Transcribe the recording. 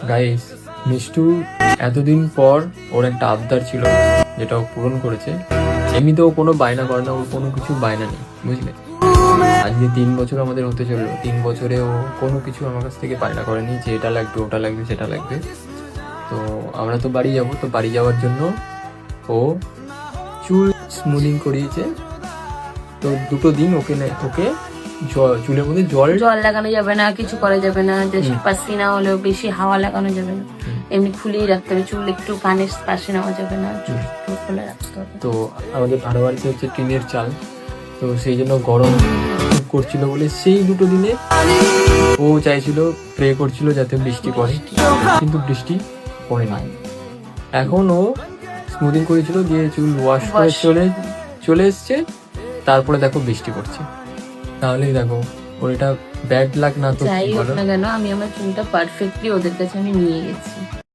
Guys, Mishtu এতদিন পর ওর একটা আবদার ছিল যেটা ও পূরণ করেছে। এমনিতেও কোনো বায়না করে না, ওর কোনো কিছু বায়না নেই, বুঝলে। আজকে 3 বছর আমাদের হতে চললো, 3 বছরে ও কোনো কিছু আমার কাছ থেকে বায়না করেনি যে এটা লাগবে, ওটা লাগবে, সেটা লাগবে। তো আমরা তো বাড়ি যাবো, তো বাড়ি যাওয়ার জন্য ও চুল স্মুদিং করিয়েছে। তো 2 দিন ওকে চুলের মধ্যে জল লাগানো যাবে না, কিছু করা যাবে না, জাস্ট পাসিনা হলেও বেশি হাওয়া লাগানো যাবে না, এমনি খুলেই রাখতে হবে। চুল একটু কানের পাশে নেওয়া যাবে না, চুল খুলে রাখতে হবে। তো আমাদের ভাড়া বাড়িতে হচ্ছে টিনের চাল, তো সেই জন্য গরম খুব করছিল বলে সেই 2 দিনে ও চাইছিল, প্রে করছিল যাতে বৃষ্টি পড়ে, কিন্তু বৃষ্টি পড়ে না। এখন ও স্মুদিং করেছিল, দিয়ে চুল ওয়াশ করে চলে এসছে, তারপরে দেখো বৃষ্টি পড়ছে। তাহলেই দেখো ওর এটা ব্যাড লাক না তো যাই কি হোক বলো। না কেন, আমি আমার চুলটা পারফেক্টলি ওদের কাছে আমি নিয়ে গেছি।